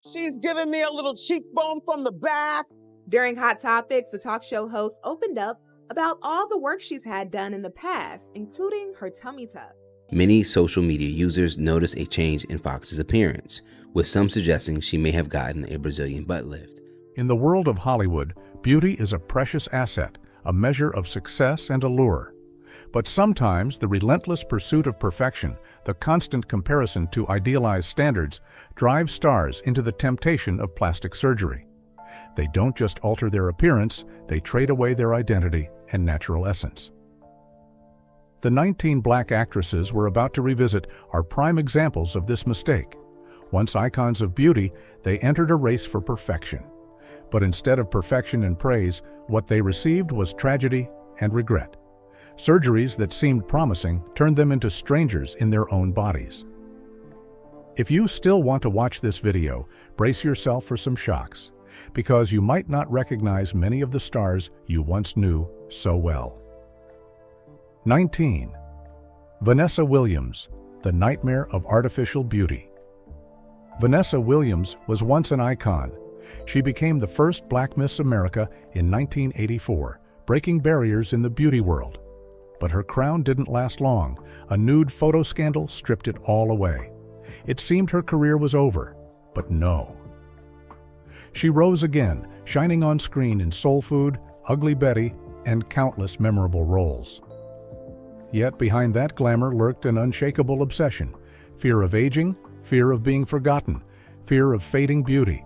She's giving me a little cheekbone from the back. During Hot Topics, the talk show host opened up about all the work she's had done in the past, including her tummy tuck. Many social media users noticed a change in Fox's appearance, with some suggesting she may have gotten a Brazilian butt lift. In the world of Hollywood, beauty is a precious asset, a measure of success and allure. But sometimes the relentless pursuit of perfection, the constant comparison to idealized standards, drives stars into the temptation of plastic surgery. They don't just alter their appearance, they trade away their identity and natural essence. The 19 black actresses we're about to revisit are prime examples of this mistake. Once icons of beauty, they entered a race for perfection. But instead of perfection and praise, what they received was tragedy and regret. Surgeries that seemed promising turned them into strangers in their own bodies. If you still want to watch this video, brace yourself for some shocks, because you might not recognize many of the stars you once knew so well. 19. Vanessa Williams, the nightmare of artificial beauty. Vanessa Williams was once an icon. She became the first Black Miss America in 1984, breaking barriers in the beauty world. But her crown didn't last long. A nude photo scandal stripped it all away. It seemed her career was over, but no. She rose again, shining on screen in Soul Food, Ugly Betty, and countless memorable roles. Yet behind that glamour lurked an unshakable obsession: fear of aging, fear of being forgotten, fear of fading beauty.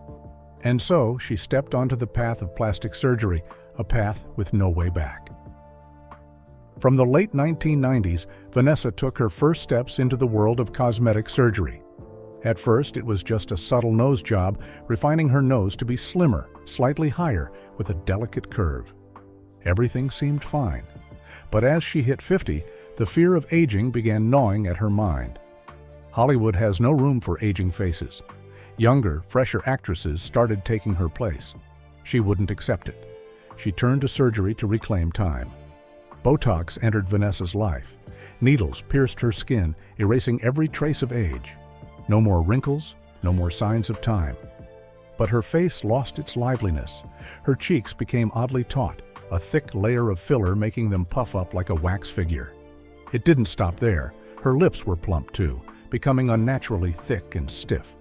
And so she stepped onto the path of plastic surgery, a path with no way back. From the late 1990s, Vanessa took her first steps into the world of cosmetic surgery. At first, it was just a subtle nose job, refining her nose to be slimmer, slightly higher, with a delicate curve. Everything seemed fine. But as she hit 50, the fear of aging began gnawing at her mind. Hollywood has no room for aging faces. Younger, fresher actresses started taking her place. She wouldn't accept it. She turned to surgery to reclaim time. Botox entered Vanessa's life. Needles pierced her skin, erasing every trace of age. No more wrinkles, no more signs of time. But her face lost its liveliness. Her cheeks became oddly taut, a thick layer of filler making them puff up like a wax figure. It didn't stop there. Her lips were plump too, becoming unnaturally thick and stiff.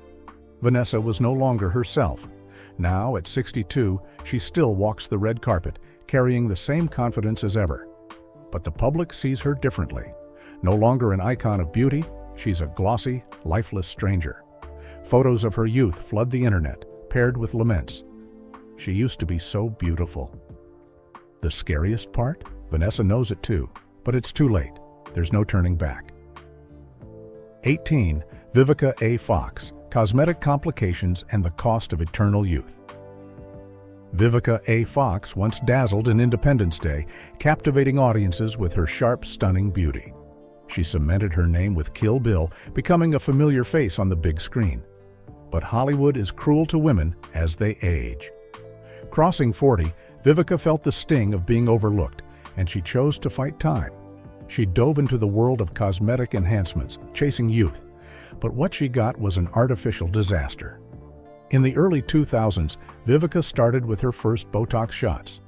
Vanessa was no longer herself. Now, at 62, she still walks the red carpet, carrying the same confidence as ever. But the public sees her differently. No longer an icon of beauty, she's a glossy, lifeless stranger. Photos of her youth flood the internet, paired with laments. She used to be so beautiful. The scariest part? Vanessa knows it too, but it's too late. There's no turning back. 18. Vivica A. Fox, Cosmetic Complications and the Cost of Eternal Youth. Vivica A. Fox once dazzled in Independence Day, captivating audiences with her sharp, stunning beauty. She cemented her name with Kill Bill, becoming a familiar face on the big screen. But Hollywood is cruel to women as they age. Crossing 40, Vivica felt the sting of being overlooked, and she chose to fight time. She dove into the world of cosmetic enhancements, chasing youth. But what she got was an artificial disaster. In the early 2000s, Vivica started with her first Botox shots.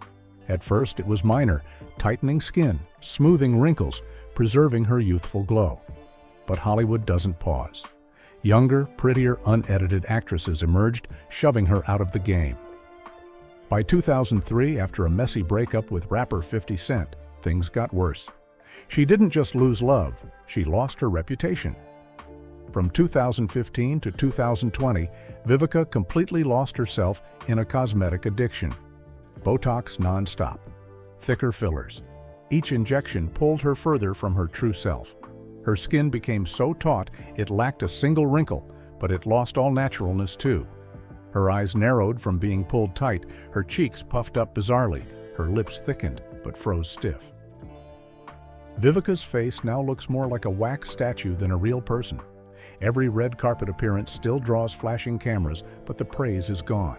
At first, it was minor, tightening skin, smoothing wrinkles, preserving her youthful glow. But Hollywood doesn't pause. Younger, prettier, unedited actresses emerged, shoving her out of the game. By 2003, after a messy breakup with rapper 50 Cent, things got worse. She didn't just lose love, she lost her reputation. From 2015 to 2020, Vivica completely lost herself in a cosmetic addiction. Botox nonstop, thicker fillers. Each injection pulled her further from her true self. Her skin became so taut it lacked a single wrinkle, but it lost all naturalness too. Her eyes narrowed from being pulled tight, her cheeks puffed up bizarrely, her lips thickened but froze stiff. Vivica's face now looks more like a wax statue than a real person. Every red carpet appearance still draws flashing cameras, but the praise is gone.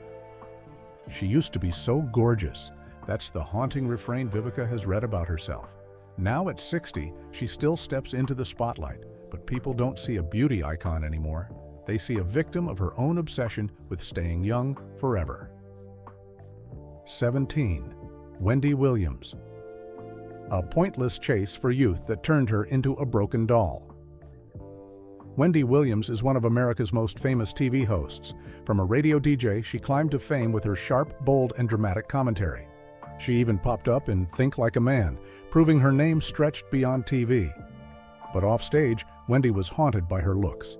She used to be so gorgeous. That's the haunting refrain Vivica has read about herself. Now at 60, she still steps into the spotlight, but people don't see a beauty icon anymore. They see a victim of her own obsession with staying young forever. 17. Wendy Williams. A pointless chase for youth that turned her into a broken doll. Wendy Williams is one of America's most famous TV hosts. From a radio DJ, she climbed to fame with her sharp, bold, and dramatic commentary. She even popped up in Think Like a Man, proving her name stretched beyond TV. But offstage, Wendy was haunted by her looks.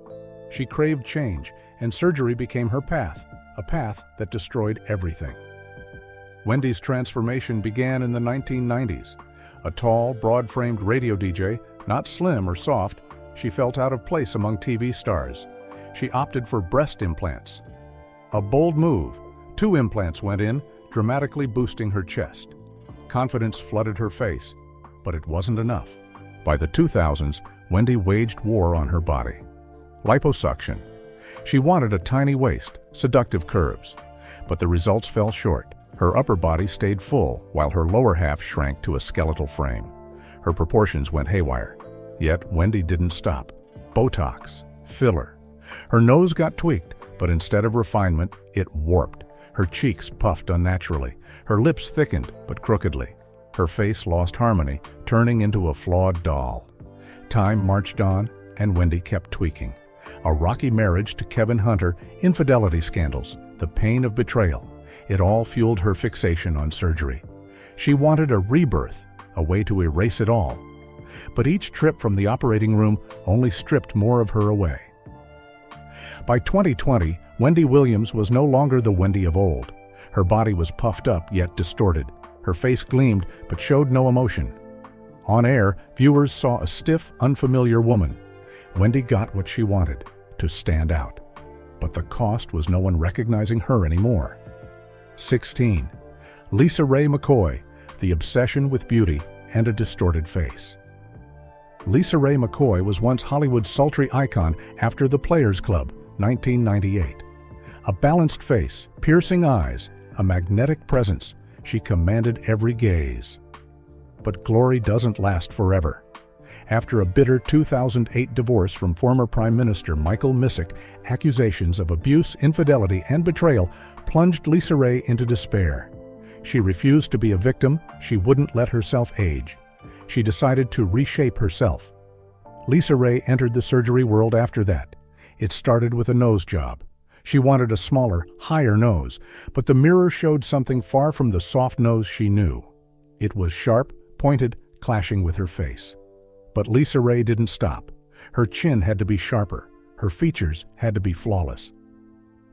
She craved change, and surgery became her path, a path that destroyed everything. Wendy's transformation began in the 1990s. A tall, broad-framed radio DJ, not slim or soft, she felt out of place among TV stars. She opted for breast implants. A bold move. 2 implants went in, dramatically boosting her chest. Confidence flooded her face, but it wasn't enough. By the 2000s, Wendy waged war on her body. Liposuction. She wanted a tiny waist, seductive curves, but the results fell short. Her upper body stayed full, while her lower half shrank to a skeletal frame. Her proportions went haywire. Yet Wendy didn't stop. Botox, filler. Her nose got tweaked, but instead of refinement, it warped. Her cheeks puffed unnaturally. Her lips thickened, but crookedly. Her face lost harmony, turning into a flawed doll. Time marched on, and Wendy kept tweaking. A rocky marriage to Kevin Hunter, infidelity scandals, the pain of betrayal. It all fueled her fixation on surgery. She wanted a rebirth, a way to erase it all. But each trip from the operating room only stripped more of her away. By 2020, Wendy Williams was no longer the Wendy of old. Her body was puffed up yet distorted. Her face gleamed but showed no emotion. On air, viewers saw a stiff, unfamiliar woman. Wendy got what she wanted, to stand out. But the cost was no one recognizing her anymore. 16. Lisa Ray McCoy, the obsession with beauty and a distorted face. Lisa Ray McCoy was once Hollywood's sultry icon after The Players Club, 1998. A balanced face, piercing eyes, a magnetic presence, she commanded every gaze. But glory doesn't last forever. After a bitter 2008 divorce from former Prime Minister Michael Missick, accusations of abuse, infidelity, and betrayal plunged Lisa Ray into despair. She refused to be a victim. She wouldn't let herself age. She decided to reshape herself. Lisa Ray entered the surgery world after that. It started with a nose job. She wanted a smaller, higher nose, but the mirror showed something far from the soft nose she knew. It was sharp, pointed, clashing with her face. But Lisa Ray didn't stop. Her chin had to be sharper. Her features had to be flawless.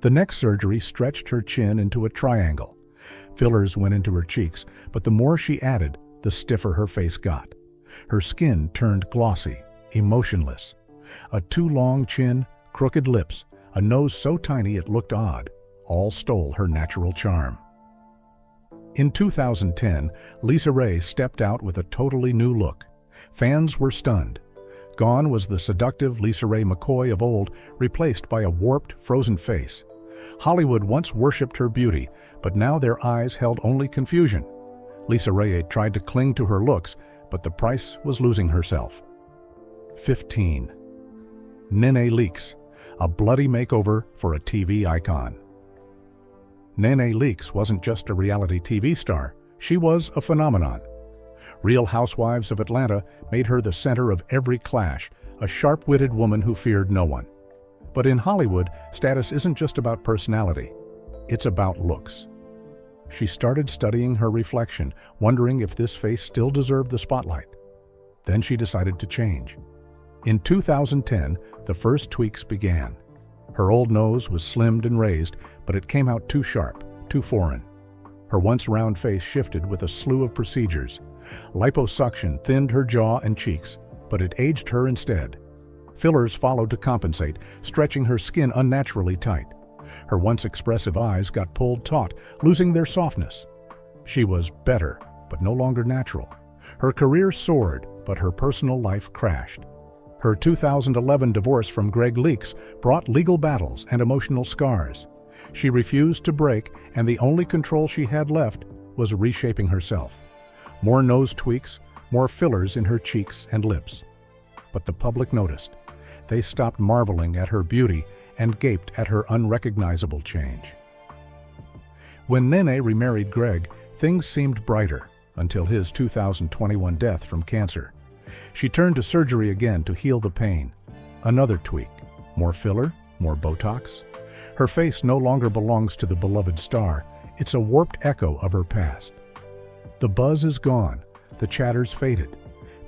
The next surgery stretched her chin into a triangle. Fillers went into her cheeks, but the more she added, the stiffer her face got. Her skin turned glossy, emotionless. A too long chin, crooked lips, a nose so tiny it looked odd, all stole her natural charm. In 2010, Lisa Ray stepped out with a totally new look. Fans were stunned. Gone was the seductive Lisa Ray McCoy of old, replaced by a warped, frozen face. Hollywood once worshipped her beauty, but now their eyes held only confusion. Lisa Ray tried to cling to her looks, but the price was losing herself. 15. Nene Leakes, a bloody makeover for a TV icon. Nene Leakes wasn't just a reality TV star, she was a phenomenon. Real Housewives of Atlanta made her the center of every clash, a sharp-witted woman who feared no one. But in Hollywood, status isn't just about personality, it's about looks. She started studying her reflection, wondering if this face still deserved the spotlight. Then she decided to change. In 2010, the first tweaks began. Her old nose was slimmed and raised, but it came out too sharp, too foreign. Her once round face shifted with a slew of procedures. Liposuction thinned her jaw and cheeks, but it aged her instead. Fillers followed to compensate, stretching her skin unnaturally tight. Her once expressive eyes got pulled taut, losing their softness. She was better, but no longer natural. Her career soared, but her personal life crashed. Her 2011 divorce from Greg Leakes brought legal battles and emotional scars. She refused to break, and the only control she had left was reshaping herself. More nose tweaks, more fillers in her cheeks and lips. But the public noticed. They stopped marveling at her beauty and gaped at her unrecognizable change. When Nene remarried Greg, things seemed brighter until his 2021 death from cancer. She turned to surgery again to heal the pain. Another tweak. More filler, more Botox. Her face no longer belongs to the beloved star. It's a warped echo of her past. The buzz is gone. The chatter's faded.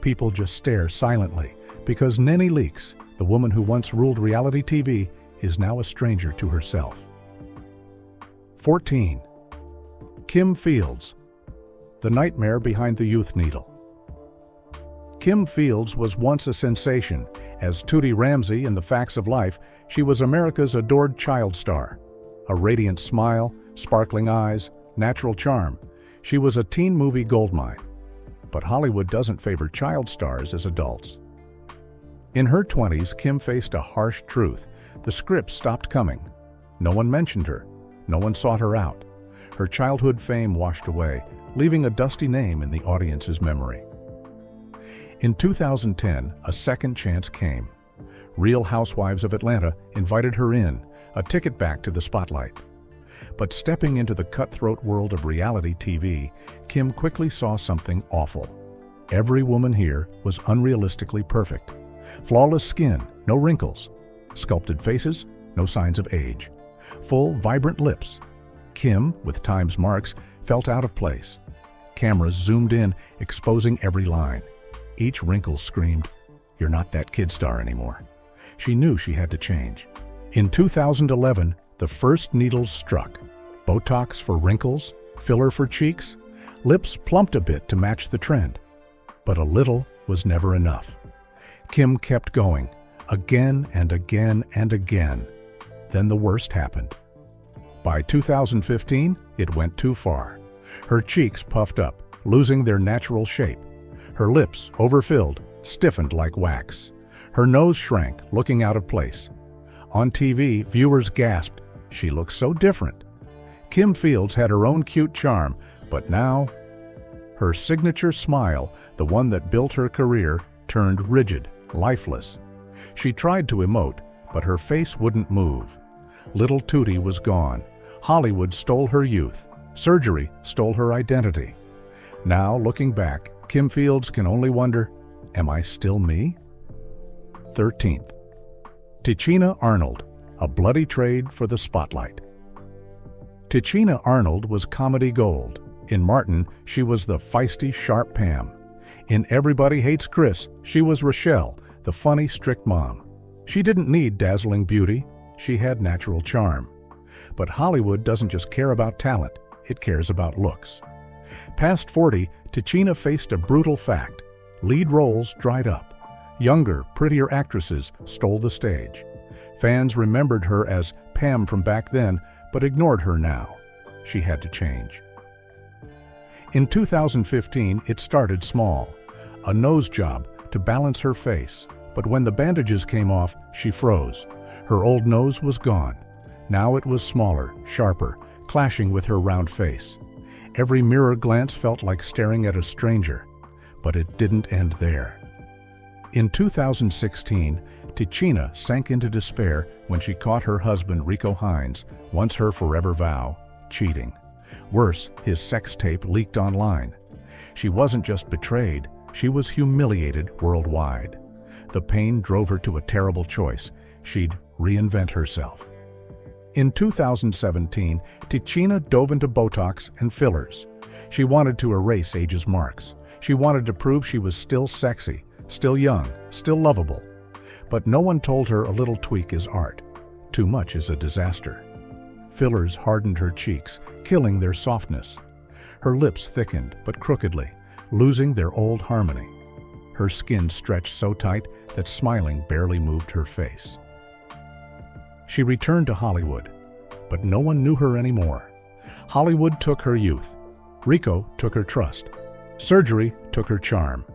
People just stare silently because Nene Leakes, the woman who once ruled reality TV, is now a stranger to herself. 14. Kim Fields, the nightmare behind the youth needle. Kim Fields was once a sensation. As Tootie Ramsey in The Facts of Life, she was America's adored child star. A radiant smile, sparkling eyes, natural charm. She was a teen movie goldmine. But Hollywood doesn't favor child stars as adults. In her 20s, Kim faced a harsh truth. The scripts stopped coming. No one mentioned her. No one sought her out. Her childhood fame washed away, leaving a dusty name in the audience's memory. In 2010, a second chance came. Real Housewives of Atlanta invited her in, a ticket back to the spotlight. But stepping into the cutthroat world of reality TV, Kim quickly saw something awful. Every woman here was unrealistically perfect. Flawless skin, no wrinkles. Sculpted faces, no signs of age. Full, vibrant lips. Kim, with Time's marks, felt out of place. Cameras zoomed in, exposing every line. Each wrinkle screamed, "You're not that kid star anymore." She knew she had to change. In 2011, the first needles struck. Botox for wrinkles, filler for cheeks, lips plumped a bit to match the trend. But a little was never enough. Kim kept going, again and again and again. Then the worst happened. By 2015, it went too far. Her cheeks puffed up, losing their natural shape. Her lips, overfilled, stiffened like wax. Her nose shrank, looking out of place. On TV, viewers gasped, "She looks so different." Kim Fields had her own cute charm, but now, her signature smile, the one that built her career, turned rigid, lifeless. She tried to emote, but her face wouldn't move. Little Tootie was gone. Hollywood stole her youth. Surgery stole her identity. Now, looking back, Kim Fields can only wonder, am I still me? 13th. Tichina Arnold, a bloody trade for the spotlight. Tichina Arnold was comedy gold. In Martin, she was the feisty, sharp Pam. In Everybody Hates Chris, she was Rochelle, the funny, strict mom. She didn't need dazzling beauty. She had natural charm. But Hollywood doesn't just care about talent, it cares about looks. Past 40, Tichina faced a brutal fact. Lead roles dried up. Younger, prettier actresses stole the stage. Fans remembered her as Pam from back then, but ignored her now. She had to change. In 2015, it started small. A nose job to balance her face. But when the bandages came off, she froze. Her old nose was gone. Now it was smaller, sharper, clashing with her round face. Every mirror glance felt like staring at a stranger. But it didn't end there. In 2016, Tichina sank into despair when she caught her husband Rico Hines, once her forever vow, cheating. Worse, his sex tape leaked online. She wasn't just betrayed, she was humiliated worldwide. The pain drove her to a terrible choice. She'd reinvent herself. In 2017, Tichina dove into Botox and fillers. She wanted to erase age's marks. She wanted to prove she was still sexy, still young, still lovable. But no one told her a little tweak is art. Too much is a disaster. Fillers hardened her cheeks, killing their softness. Her lips thickened, but crookedly, losing their old harmony. Her skin stretched so tight that smiling barely moved her face. She returned to Hollywood, but no one knew her anymore. Hollywood took her youth. Rico took her trust. Surgery took her charm.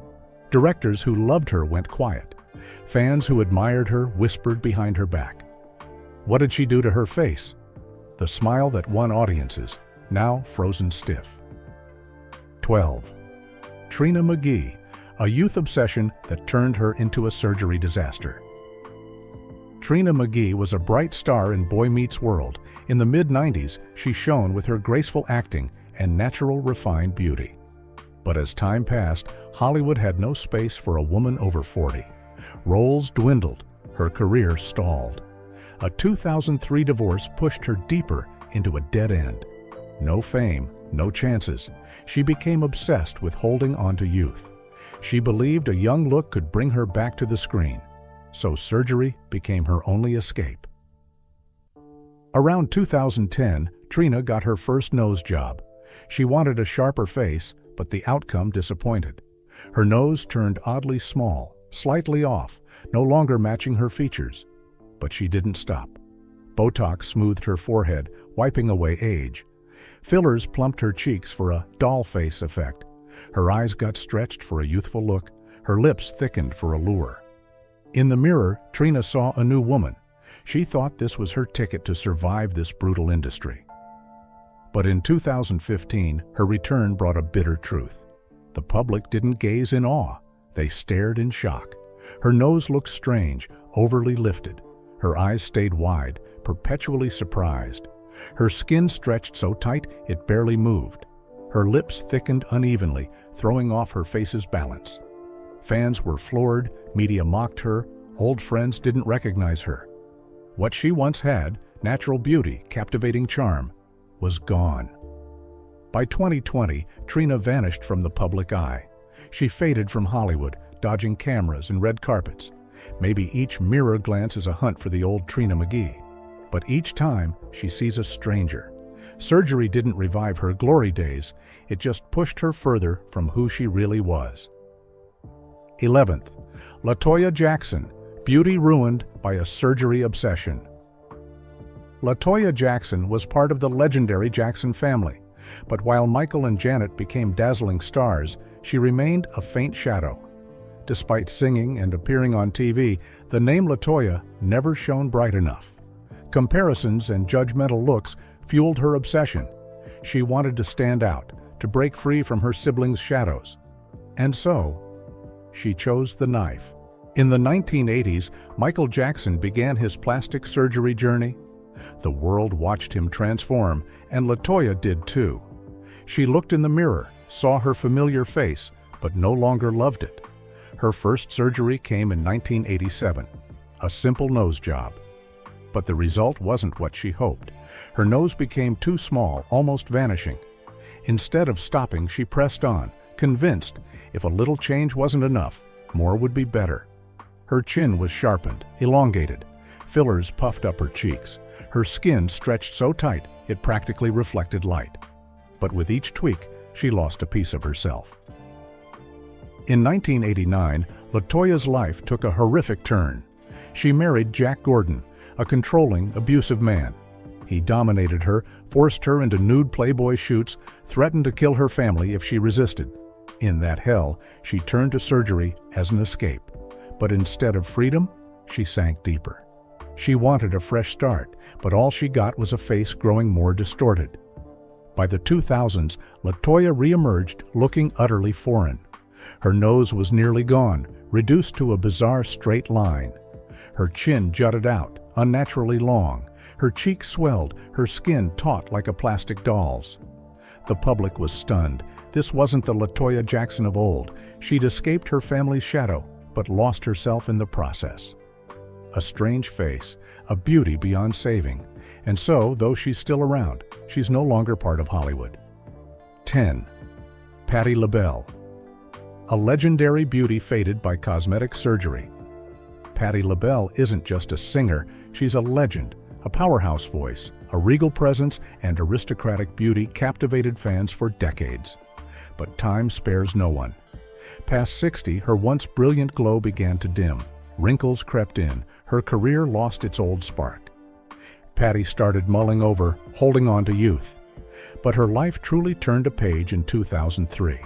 Directors who loved her went quiet. Fans who admired her whispered behind her back. What did she do to her face? The smile that won audiences, now frozen stiff. 12. Trina McGee, a youth obsession that turned her into a surgery disaster. Trina McGee was a bright star in Boy Meets World. In the mid-90s, she shone with her graceful acting and natural refined beauty. But as time passed, Hollywood had no space for a woman over 40. Roles dwindled, her career stalled. A 2003 divorce pushed her deeper into a dead end. No fame, no chances. She became obsessed with holding on to youth. She believed a young look could bring her back to the screen, so surgery became her only escape. Around 2010, Trina got her first nose job. She wanted a sharper face, but the outcome disappointed. Her nose turned oddly small, slightly off, no longer matching her features. But she didn't stop. Botox smoothed her forehead, wiping away age. Fillers plumped her cheeks for a doll face effect. Her eyes got stretched for a youthful look. Her lips thickened for allure. In the mirror, Trina saw a new woman. She thought this was her ticket to survive this brutal industry. But in 2015, her return brought a bitter truth. The public didn't gaze in awe. They stared in shock. Her nose looked strange, overly lifted. Her eyes stayed wide, perpetually surprised. Her skin stretched so tight it barely moved. Her lips thickened unevenly, throwing off her face's balance. Fans were floored, media mocked her, old friends didn't recognize her. What she once had, natural beauty, captivating charm, was gone. By 2020, Trina vanished from the public eye. She faded from Hollywood, dodging cameras and red carpets. Maybe each mirror glance is a hunt for the old Trina McGee. But each time, she sees a stranger. Surgery didn't revive her glory days, it just pushed her further from who she really was. 11th, LaToya Jackson, beauty ruined by a surgery obsession. LaToya Jackson was part of the legendary Jackson family, but while Michael and Janet became dazzling stars, she remained a faint shadow. Despite singing and appearing on TV, the name LaToya never shone bright enough. Comparisons and judgmental looks fueled her obsession. She wanted to stand out, to break free from her siblings' shadows. And so, she chose the knife. In the 1980s, Michael Jackson began his plastic surgery journey. The world watched him transform, and LaToya did too. She looked in the mirror, saw her familiar face, but no longer loved it. Her first surgery came in 1987, a simple nose job. But the result wasn't what she hoped. Her nose became too small, almost vanishing. Instead of stopping, she pressed on, convinced if a little change wasn't enough, more would be better. Her chin was sharpened, elongated. Fillers puffed up her cheeks. Her skin stretched so tight it practically reflected light. But with each tweak, she lost a piece of herself. In 1989, LaToya's life took a horrific turn. She married Jack Gordon, a controlling, abusive man. He dominated her, forced her into nude Playboy shoots, threatened to kill her family if she resisted. In that hell, she turned to surgery as an escape. But instead of freedom, she sank deeper. She wanted a fresh start, but all she got was a face growing more distorted. By the 2000s, LaToya reemerged looking utterly foreign. Her nose was nearly gone, reduced to a bizarre straight line. Her chin jutted out, unnaturally long. Her cheeks swelled, her skin taut like a plastic doll's. The public was stunned. This wasn't the LaToya Jackson of old. She'd escaped her family's shadow, but lost herself in the process. A strange face, a beauty beyond saving. And so, though she's still around, she's no longer part of Hollywood. 10. Patti LaBelle. A legendary beauty faded by cosmetic surgery. Patti LaBelle isn't just a singer, she's a legend, a powerhouse voice, a regal presence, and aristocratic beauty captivated fans for decades. But time spares no one. Past 60, her once brilliant glow began to dim. Wrinkles crept in, her career lost its old spark. Patti started mulling over, holding on to youth. But her life truly turned a page in 2003.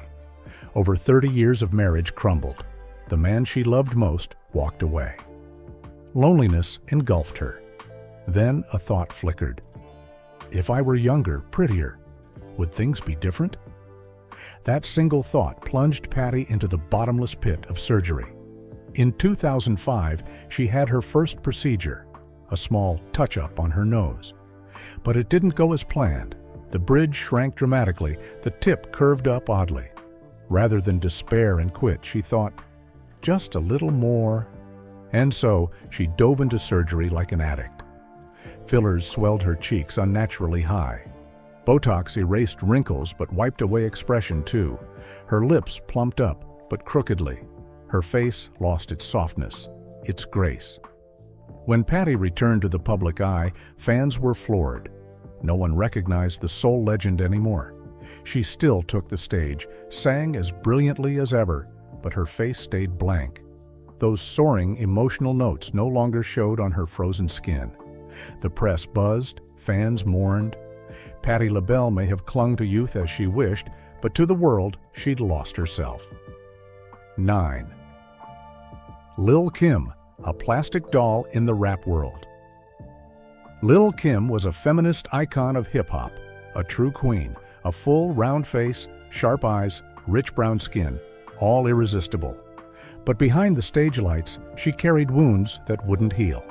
Over 30 years of marriage crumbled. The man she loved most walked away. Loneliness engulfed her. Then a thought flickered. If I were younger, prettier, would things be different? That single thought plunged Patti into the bottomless pit of surgery. In 2005, she had her first procedure, a small touch-up on her nose. But it didn't go as planned. The bridge shrank dramatically, the tip curved up oddly. Rather than despair and quit, she thought, just a little more. And so she dove into surgery like an addict. Fillers swelled her cheeks unnaturally high. Botox erased wrinkles but wiped away expression too. Her lips plumped up, but crookedly. Her face lost its softness, its grace. When Patty returned to the public eye, fans were floored. No one recognized the soul legend anymore. She still took the stage, sang as brilliantly as ever, but her face stayed blank. Those soaring, emotional notes no longer showed on her frozen skin. The press buzzed, fans mourned. Patti LaBelle may have clung to youth as she wished, but to the world, she'd lost herself. 9. Lil' Kim, a plastic doll in the rap world. Lil' Kim was a feminist icon of hip-hop, a true queen, a full, round face, sharp eyes, rich brown skin, all irresistible. But behind the stage lights, she carried wounds that wouldn't heal.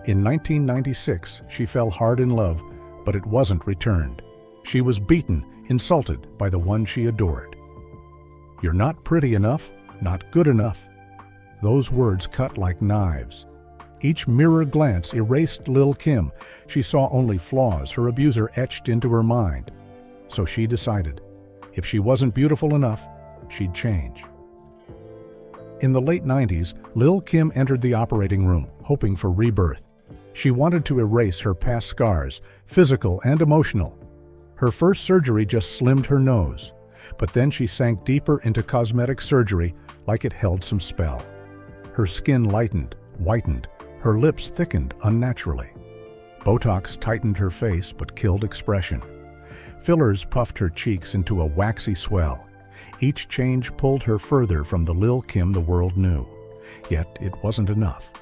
In 1996, she fell hard in love, but it wasn't returned. She was beaten, insulted by the one she adored. You're not pretty enough, not good enough. Those words cut like knives. Each mirror glance erased Lil' Kim. She saw only flaws her abuser etched into her mind. So she decided, if she wasn't beautiful enough, she'd change. In the late 90s, Lil' Kim entered the operating room, hoping for rebirth. She wanted to erase her past scars, physical and emotional. Her first surgery just slimmed her nose, but then she sank deeper into cosmetic surgery like it held some spell. Her skin lightened, whitened, her lips thickened unnaturally. Botox tightened her face but killed expression. Fillers puffed her cheeks into a waxy swell. Each change pulled her further from the Lil' Kim the world knew. Yet it wasn't enough.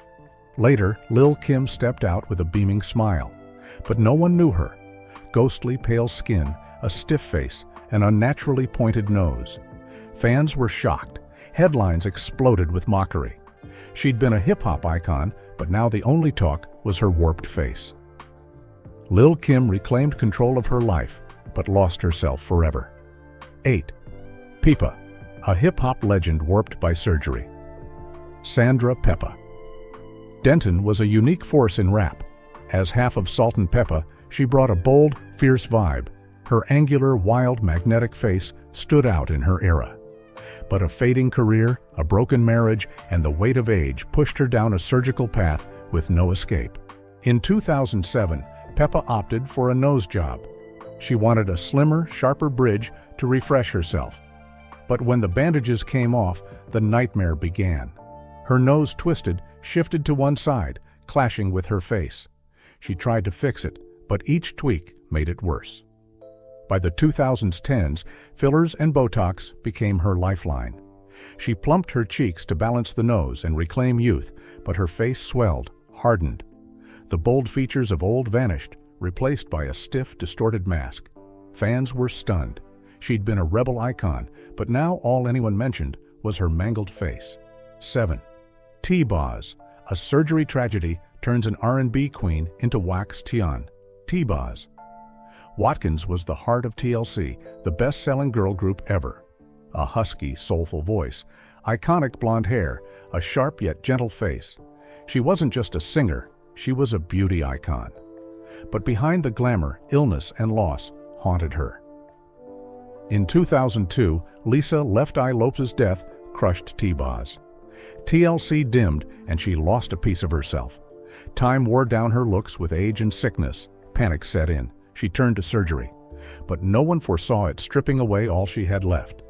Later, Lil' Kim stepped out with a beaming smile. But no one knew her. Ghostly pale skin, a stiff face, an unnaturally pointed nose. Fans were shocked. Headlines exploded with mockery. She'd been a hip-hop icon, but now the only talk was her warped face. Lil' Kim reclaimed control of her life, but lost herself forever. 8. Pepa, a hip-hop legend warped by surgery. Sandra Pepa. Denton was a unique force in rap. As half of Salt and Peppa, she brought a bold, fierce vibe. Her angular, wild, magnetic face stood out in her era. But a fading career, a broken marriage, and the weight of age pushed her down a surgical path with no escape. In 2007, Pepa opted for a nose job. She wanted a slimmer, sharper bridge to refresh herself. But when the bandages came off, the nightmare began. Her nose twisted, shifted to one side, clashing with her face. She tried to fix it, but each tweak made it worse. By the 2010s, fillers and Botox became her lifeline. She plumped her cheeks to balance the nose and reclaim youth, but her face swelled, hardened. The bold features of old vanished, replaced by a stiff, distorted mask. Fans were stunned. She'd been a rebel icon, but now all anyone mentioned was her mangled face. 7. T-Boz, a surgery tragedy turns an R&B queen into wax Tian. T-Boz. Watkins was the heart of TLC, the best-selling girl group ever. A husky, soulful voice, iconic blonde hair, a sharp yet gentle face. She wasn't just a singer, she was a beauty icon. But behind the glamour, illness and loss haunted her. In 2002, Lisa Left Eye Lopes' death crushed T-Boz. TLC dimmed and she lost a piece of herself. Time wore down her looks with age and sickness. Panic set in. She turned to surgery. But no one foresaw it stripping away all she had left.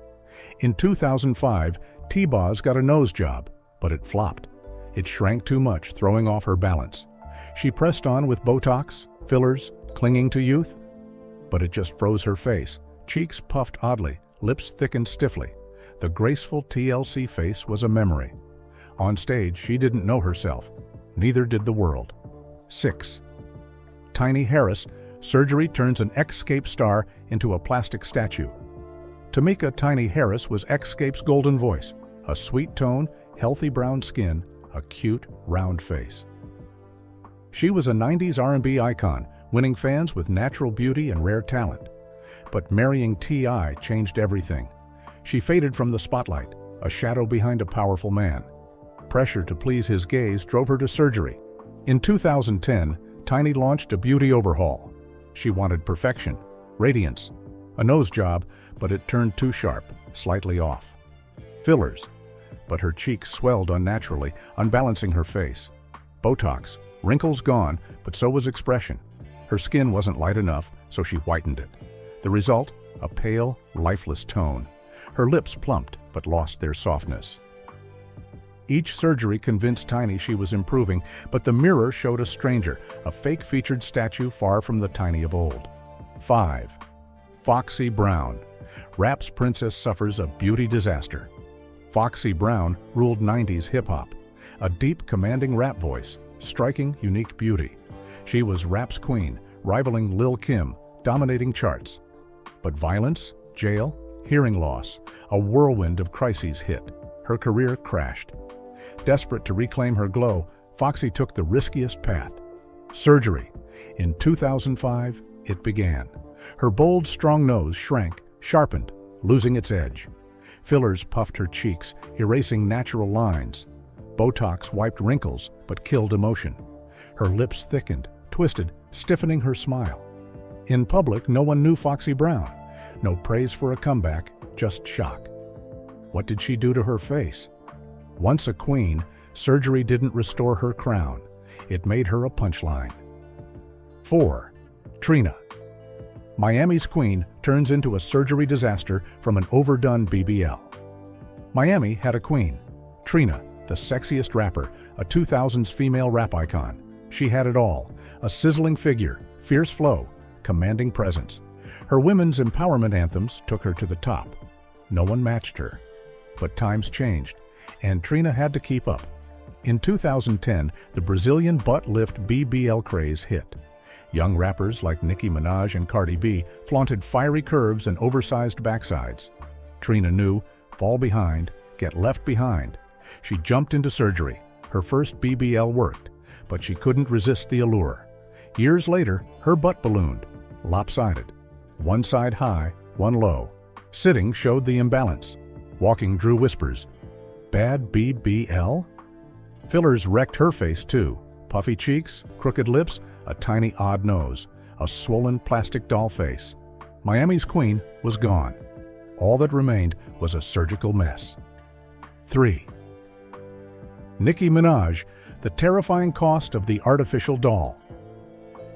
In 2005, T-Boz got a nose job, but it flopped. It shrank too much, throwing off her balance. She pressed on with Botox, fillers, clinging to youth, but it just froze her face. Cheeks puffed oddly, lips thickened stiffly. The graceful TLC face was a memory. On stage, she didn't know herself. Neither did the world. 6. Tiny Harris, surgery turns an Xscape star into a plastic statue. Tamika Tiny Harris was Xscape's golden voice. A sweet tone, healthy brown skin, a cute, round face. She was a 90s R&B icon, winning fans with natural beauty and rare talent. But marrying T.I. changed everything. She faded from the spotlight, a shadow behind a powerful man. Pressure to please his gaze drove her to surgery. In 2010, Tiny launched a beauty overhaul. She wanted perfection, radiance, a nose job, but it turned too sharp, slightly off. Fillers, but her cheeks swelled unnaturally, unbalancing her face. Botox, wrinkles gone, but so was expression. Her skin wasn't light enough, so she whitened it. The result? A pale, lifeless tone. Her lips plumped, but lost their softness. Each surgery convinced Tiny she was improving, but the mirror showed a stranger, a fake-featured statue far from the Tiny of old. 5. Foxy Brown. Rap's princess suffers a beauty disaster. Foxy Brown ruled 90s hip-hop. A deep, commanding rap voice, striking, unique beauty. She was rap's queen, rivaling Lil' Kim, dominating charts. But violence, jail, hearing loss, a whirlwind of crises hit. Her career crashed. Desperate to reclaim her glow, Foxy took the riskiest path: surgery. In 2005, it began. Her bold, strong nose shrank, sharpened, losing its edge. Fillers puffed her cheeks, erasing natural lines. Botox wiped wrinkles, but killed emotion. Her lips thickened, twisted, stiffening her smile. In public, no one knew Foxy Brown. No praise for a comeback, just shock. What did she do to her face? Once a queen, surgery didn't restore her crown. It made her a punchline. 4. Trina. Miami's queen turns into a surgery disaster from an overdone BBL. Miami had a queen, Trina, the sexiest rapper, a 2000s female rap icon. She had it all: a sizzling figure, fierce flow, commanding presence. Her women's empowerment anthems took her to the top. No one matched her. But times changed, and Trina had to keep up. In 2010, the Brazilian butt lift BBL craze hit. Young rappers like Nicki Minaj and Cardi B flaunted fiery curves and oversized backsides. Trina knew: fall behind, get left behind. She jumped into surgery. Her first BBL worked, but she couldn't resist the allure. Years later, her butt ballooned, lopsided. One side high, one low. Sitting showed the imbalance. Walking drew whispers. Bad BBL? Fillers wrecked her face too. Puffy cheeks, crooked lips, a tiny odd nose, a swollen plastic doll face. Miami's queen was gone. All that remained was a surgical mess. 3. Nicki Minaj, the terrifying cost of the artificial doll.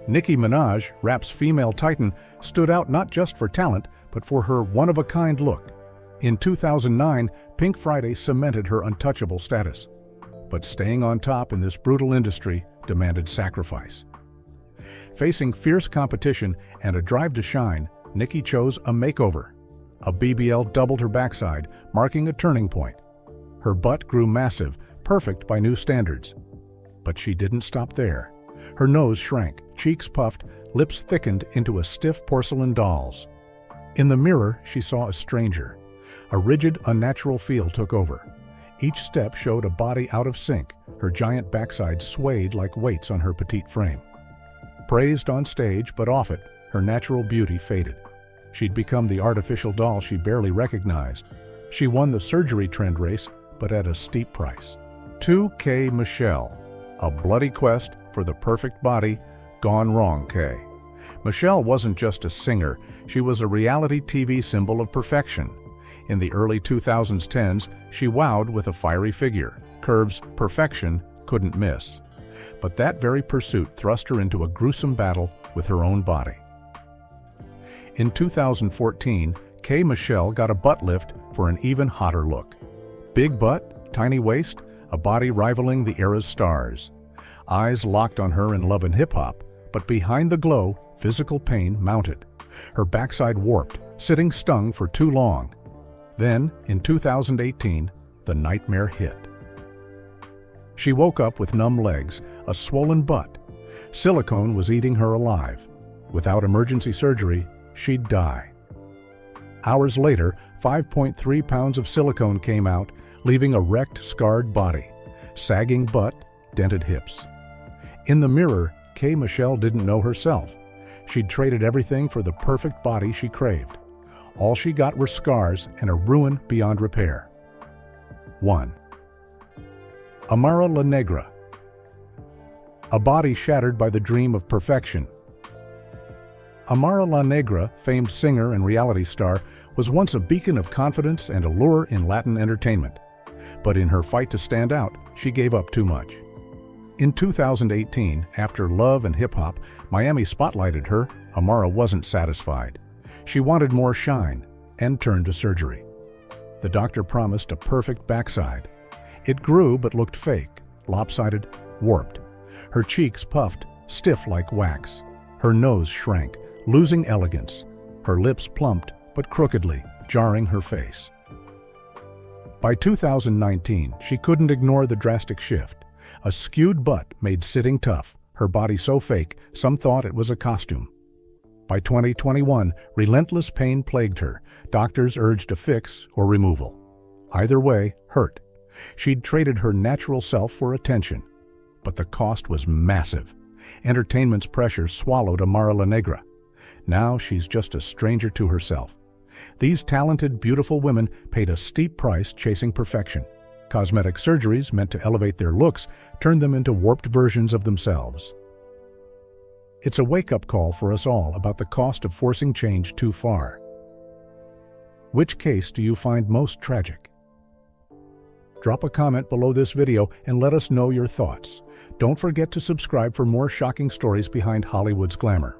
Nicki Minaj, rap's female titan, stood out not just for talent, but for her one-of-a-kind look. In 2009, Pink Friday cemented her untouchable status. But staying on top in this brutal industry demanded sacrifice. Facing fierce competition and a drive to shine, Nicki chose a makeover. A BBL doubled her backside, marking a turning point. Her butt grew massive, perfect by new standards. But she didn't stop there. Her nose shrank, cheeks puffed, lips thickened into a stiff porcelain doll's. In the mirror, she saw a stranger. A rigid, unnatural feel took over. Each step showed a body out of sync. Her giant backside swayed like weights on her petite frame. Praised on stage, but off it, her natural beauty faded. She'd become the artificial doll she barely recognized. She won the surgery trend race, but at a steep price. 2K Michelle, a bloody quest for the perfect body, gone wrong K. Michelle wasn't just a singer, she was a reality TV symbol of perfection. In the early 2010s, she wowed with a fiery figure. Curves perfection couldn't miss. But that very pursuit thrust her into a gruesome battle with her own body. In 2014, K. Michelle got a butt lift for an even hotter look. Big butt, tiny waist, a body rivaling the era's stars. Eyes locked on her in Love and Hip Hop, but behind the glow, physical pain mounted. Her backside warped, sitting stung for too long. Then, in 2018, the nightmare hit. She woke up with numb legs, a swollen butt. Silicone was eating her alive. Without emergency surgery, she'd die. Hours later, 5.3 pounds of silicone came out, leaving a wrecked, scarred body, sagging butt, dented hips. In the mirror, K. Michelle didn't know herself. She'd traded everything for the perfect body she craved. All she got were scars and a ruin beyond repair. 1. Amara La Negra. A body shattered by the dream of perfection. Amara La Negra, famed singer and reality star, was once a beacon of confidence and allure in Latin entertainment. But in her fight to stand out, she gave up too much. In 2018, after Love and Hip Hop, Miami spotlighted her, Amara wasn't satisfied. She wanted more shine and turned to surgery. The doctor promised a perfect backside. It grew but looked fake, lopsided, warped. Her cheeks puffed, stiff like wax. Her nose shrank, losing elegance. Her lips plumped, but crookedly, jarring her face. By 2019, she couldn't ignore the drastic shift. A skewed butt made sitting tough, her body so fake, some thought it was a costume. By 2021, relentless pain plagued her. Doctors urged a fix or removal. Either way, hurt. She'd traded her natural self for attention. But the cost was massive. Entertainment's pressure swallowed Amara La Negra. Now she's just a stranger to herself. These talented, beautiful women paid a steep price chasing perfection. Cosmetic surgeries meant to elevate their looks turned them into warped versions of themselves. It's a wake-up call for us all about the cost of forcing change too far. Which case do you find most tragic? Drop a comment below this video and let us know your thoughts. Don't forget to subscribe for more shocking stories behind Hollywood's glamour.